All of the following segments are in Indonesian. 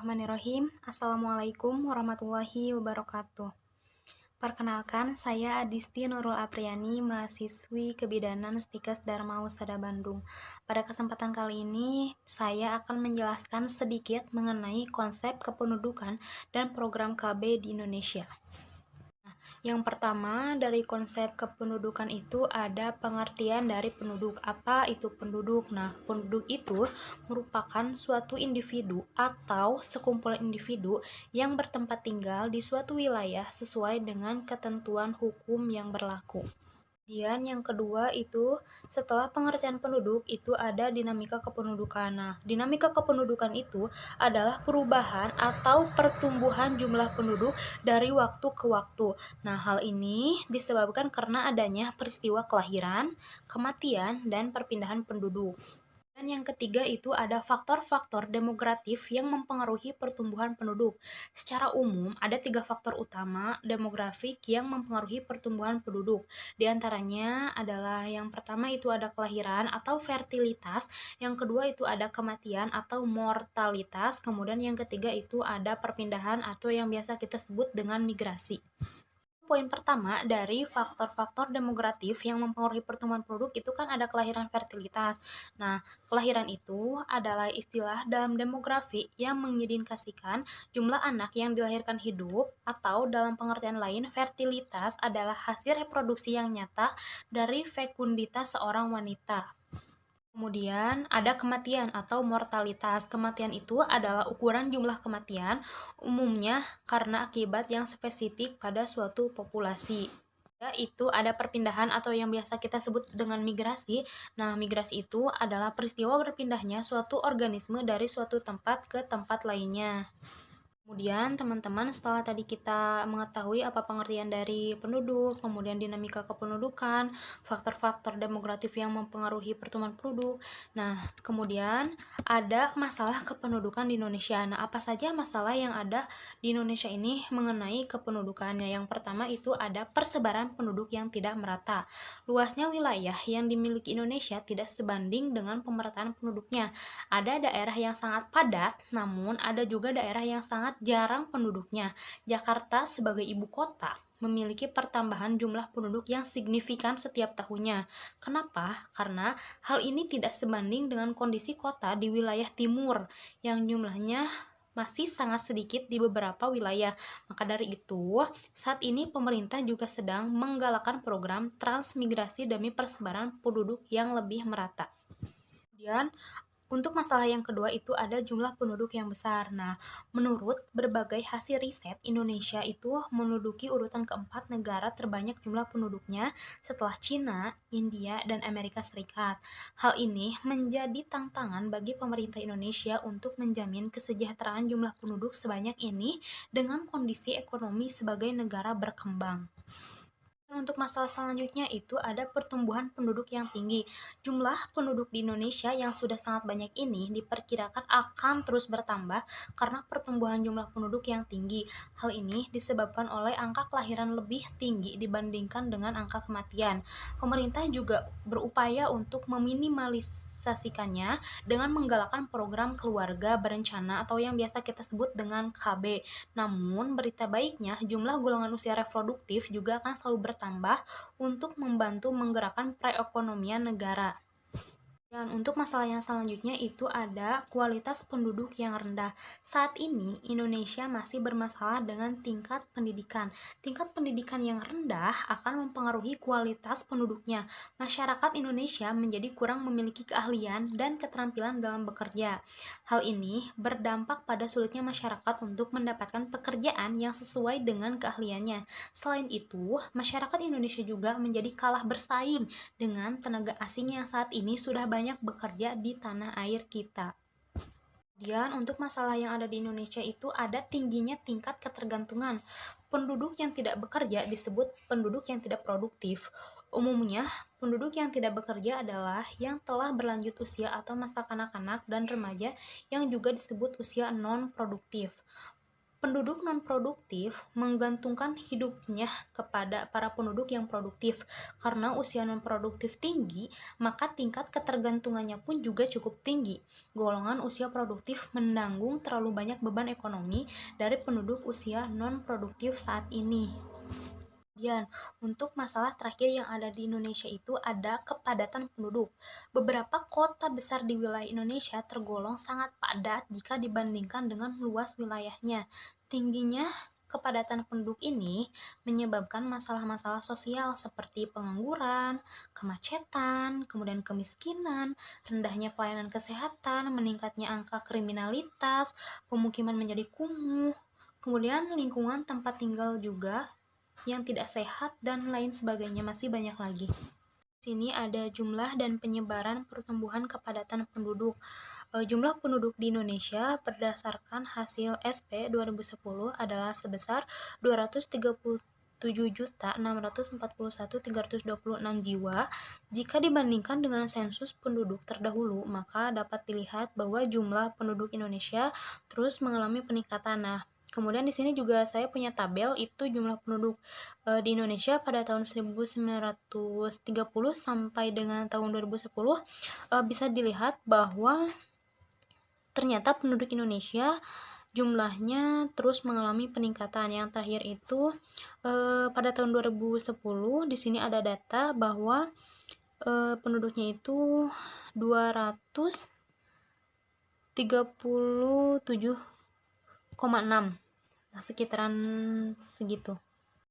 Bismillahirrahmanirrahim. Assalamualaikum warahmatullahi wabarakatuh. Perkenalkan, saya Adisti Nurul Apriani, mahasiswi Kebidanan Stikes Dharma Husada Bandung. Pada kesempatan kali ini, saya akan menjelaskan sedikit mengenai konsep kependudukan dan program KB di Indonesia. Yang pertama, dari konsep kependudukan itu ada pengertian dari penduduk. Apa itu penduduk? Nah, penduduk itu merupakan suatu individu atau sekumpulan individu yang bertempat tinggal di suatu wilayah sesuai dengan ketentuan hukum yang berlaku. Kemudian yang kedua itu setelah pengertian penduduk itu ada dinamika kependudukan. Nah, dinamika kependudukan itu adalah perubahan atau pertumbuhan jumlah penduduk dari waktu ke waktu. Nah, hal ini disebabkan karena adanya peristiwa kelahiran, kematian, dan perpindahan penduduk. Dan yang ketiga itu ada faktor-faktor demografis yang mempengaruhi pertumbuhan penduduk. Secara umum, ada 3 faktor utama demografik yang mempengaruhi pertumbuhan penduduk. Di antaranya adalah yang pertama itu ada kelahiran atau fertilitas, yang kedua itu ada kematian atau mortalitas, kemudian yang ketiga itu ada perpindahan atau yang biasa kita sebut dengan migrasi. Poin pertama dari faktor-faktor demografis yang mempengaruhi pertumbuhan penduduk itu kan ada kelahiran fertilitas. Nah, kelahiran itu adalah istilah dalam demografi yang mengindikasikan jumlah anak yang dilahirkan hidup atau dalam pengertian lain fertilitas adalah hasil reproduksi yang nyata dari fekunditas seorang wanita. Kemudian ada kematian atau mortalitas. Kematian itu adalah ukuran jumlah kematian, umumnya karena akibat yang spesifik pada suatu populasi. Itu ada perpindahan atau yang biasa kita sebut dengan migrasi. Nah, migrasi itu adalah peristiwa berpindahnya suatu organisme dari suatu tempat ke tempat lainnya. Kemudian teman-teman setelah tadi kita mengetahui apa pengertian dari penduduk, kemudian dinamika kependudukan, faktor-faktor demografis yang mempengaruhi pertumbuhan penduduk. Nah, kemudian ada masalah kependudukan di Indonesia. Nah, apa saja masalah yang ada di Indonesia ini mengenai kependudukannya? Yang pertama itu ada persebaran penduduk yang tidak merata. Luasnya wilayah yang dimiliki Indonesia tidak sebanding dengan pemerataan penduduknya. Ada daerah yang sangat padat, namun ada juga daerah yang sangat jarang penduduknya. Jakarta sebagai ibu kota memiliki pertambahan jumlah penduduk yang signifikan setiap tahunnya. Kenapa? Karena hal ini tidak sebanding dengan kondisi kota di wilayah timur yang jumlahnya masih sangat sedikit di beberapa wilayah. Maka dari itu, saat ini pemerintah juga sedang menggalakkan program transmigrasi demi persebaran penduduk yang lebih merata. Kemudian untuk masalah yang kedua itu ada jumlah penduduk yang besar. Nah, menurut berbagai hasil riset, Indonesia itu menduduki urutan keempat negara terbanyak jumlah penduduknya setelah Cina, India, dan Amerika Serikat. Hal ini menjadi tantangan bagi pemerintah Indonesia untuk menjamin kesejahteraan jumlah penduduk sebanyak ini dengan kondisi ekonomi sebagai negara berkembang. Untuk masalah selanjutnya itu ada pertumbuhan penduduk yang tinggi. Jumlah penduduk di Indonesia yang sudah sangat banyak ini diperkirakan akan terus bertambah karena pertumbuhan jumlah penduduk yang tinggi. Hal ini disebabkan oleh angka kelahiran lebih tinggi dibandingkan dengan angka kematian. Pemerintah juga berupaya untuk meminimalisasikannya dengan menggalakkan program keluarga berencana atau yang biasa kita sebut dengan KB. Namun, berita baiknya, jumlah golongan usia reproduktif juga akan selalu bertambah untuk membantu menggerakkan perekonomian negara. Dan untuk masalah yang selanjutnya itu ada kualitas penduduk yang rendah. Saat ini Indonesia masih bermasalah dengan tingkat pendidikan. Tingkat pendidikan yang rendah akan mempengaruhi kualitas penduduknya. Masyarakat Indonesia menjadi kurang memiliki keahlian dan keterampilan dalam bekerja. Hal ini berdampak pada sulitnya masyarakat untuk mendapatkan pekerjaan yang sesuai dengan keahliannya. Selain itu, masyarakat Indonesia juga menjadi kalah bersaing dengan tenaga asing yang saat ini sudah banyak bekerja di tanah air kita. Kemudian untuk masalah yang ada di Indonesia itu ada tingginya tingkat ketergantungan. Penduduk yang tidak bekerja disebut penduduk yang tidak produktif. Umumnya, penduduk yang tidak bekerja adalah yang telah berlanjut usia atau masa kanak-kanak dan remaja yang juga disebut usia non-produktif. Penduduk non-produktif menggantungkan hidupnya kepada para penduduk yang produktif. Karena usia non-produktif tinggi, maka tingkat ketergantungannya pun juga cukup tinggi. Golongan usia produktif menanggung terlalu banyak beban ekonomi dari penduduk usia non-produktif saat ini. Kemudian, untuk masalah terakhir yang ada di Indonesia itu ada kepadatan penduduk. Beberapa kota besar di wilayah Indonesia tergolong sangat padat jika dibandingkan dengan luas wilayahnya. Tingginya kepadatan penduduk ini menyebabkan masalah-masalah sosial seperti pengangguran, kemacetan, kemudian kemiskinan, rendahnya pelayanan kesehatan, meningkatnya angka kriminalitas, pemukiman menjadi kumuh, kemudian lingkungan tempat tinggal juga yang tidak sehat, dan lain sebagainya, masih banyak lagi. Di sini ada jumlah dan penyebaran pertumbuhan kepadatan penduduk. Jumlah penduduk di Indonesia berdasarkan hasil SP 2010 adalah sebesar 237.641.326 jiwa. Jika dibandingkan dengan sensus penduduk terdahulu, maka dapat dilihat bahwa jumlah penduduk Indonesia terus mengalami peningkatan. Nah, kemudian di sini juga saya punya tabel itu jumlah penduduk di Indonesia pada tahun 1930 sampai dengan tahun 2010. Bisa dilihat bahwa ternyata penduduk Indonesia jumlahnya terus mengalami peningkatan. Yang terakhir itu pada tahun 2010 di sini ada data bahwa penduduknya itu 237,6. Nah, sekitaran segitu.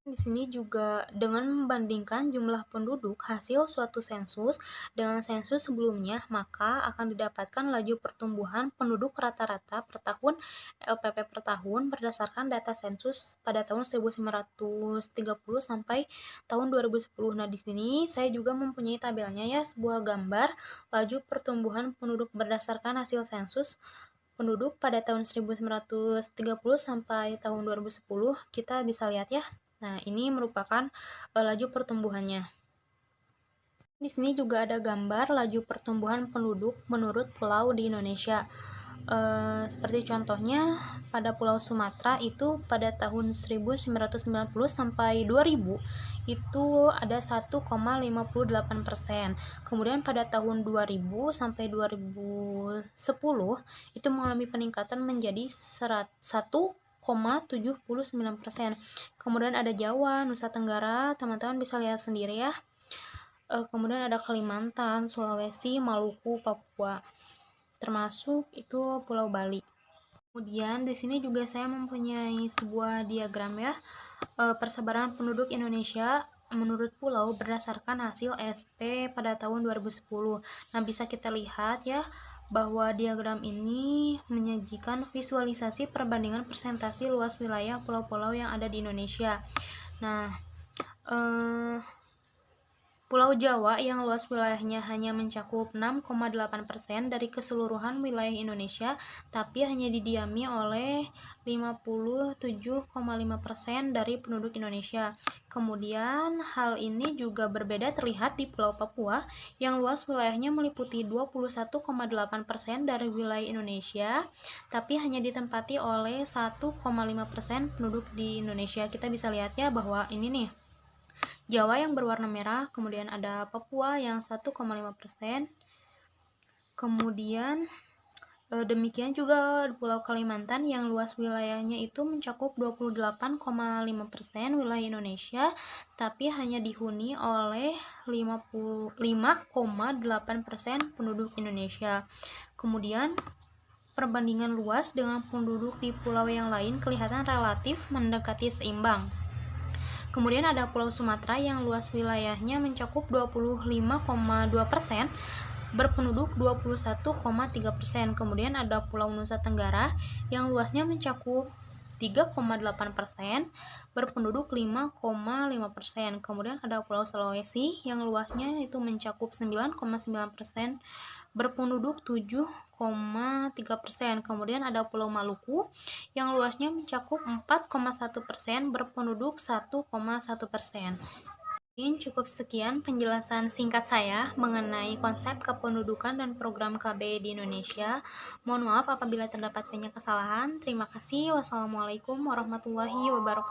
Di sini juga dengan membandingkan jumlah penduduk hasil suatu sensus dengan sensus sebelumnya, maka akan didapatkan laju pertumbuhan penduduk rata-rata per tahun LPP per tahun berdasarkan data sensus pada tahun 1930 sampai tahun 2010. Nah, di sini saya juga mempunyai tabelnya ya, sebuah gambar laju pertumbuhan penduduk berdasarkan hasil sensus penduduk pada tahun 1930 sampai tahun 2010. Kita bisa lihat ya. Nah, ini merupakan laju pertumbuhannya. Di sini juga ada gambar laju pertumbuhan penduduk menurut pulau di Indonesia. Seperti contohnya pada Pulau Sumatera itu pada tahun 1990 sampai 2000 itu ada 1,58%. Kemudian pada tahun 2000 sampai 2010 itu mengalami peningkatan menjadi 1,79%. Kemudian ada Jawa, Nusa Tenggara, teman-teman bisa lihat sendiri ya. Kemudian ada Kalimantan, Sulawesi, Maluku, Papua, termasuk itu Pulau Bali. Kemudian di sini juga saya mempunyai sebuah diagram ya, persebaran penduduk Indonesia menurut pulau berdasarkan hasil SP pada tahun 2010. Nah, bisa kita lihat ya bahwa diagram ini menyajikan visualisasi perbandingan persentase luas wilayah pulau-pulau yang ada di Indonesia. Nah, Pulau Jawa yang luas wilayahnya hanya mencakup 6,8% dari keseluruhan wilayah Indonesia, tapi hanya didiami oleh 57,5% dari penduduk Indonesia. Kemudian hal ini juga berbeda terlihat di Pulau Papua yang luas wilayahnya meliputi 21,8% dari wilayah Indonesia, tapi hanya ditempati oleh 1,5% penduduk di Indonesia. Kita bisa lihat ya bahwa ini nih, Jawa yang berwarna merah, kemudian ada Papua yang 1,5%, kemudian demikian juga Pulau Kalimantan yang luas wilayahnya itu mencakup 28,5% wilayah Indonesia, tapi hanya dihuni oleh 5,8% penduduk Indonesia. Kemudian perbandingan luas dengan penduduk di pulau yang lain kelihatan relatif mendekati seimbang. Kemudian ada Pulau Sumatera yang luas wilayahnya mencakup 25,2%, berpenduduk 21,3%. Kemudian ada Pulau Nusa Tenggara yang luasnya mencakup 3,8%, berpenduduk 5,5%. Kemudian ada Pulau Sulawesi yang luasnya itu mencakup 9,9%, berpenduduk 7,3%. Kemudian ada Pulau Maluku yang luasnya mencakup 4,1%, berpenduduk 1,1%. Cukup sekian penjelasan singkat saya mengenai konsep kependudukan dan program KB di Indonesia. Mohon maaf apabila terdapat banyak kesalahan. Terima kasih. Wassalamualaikum warahmatullahi wabarakatuh.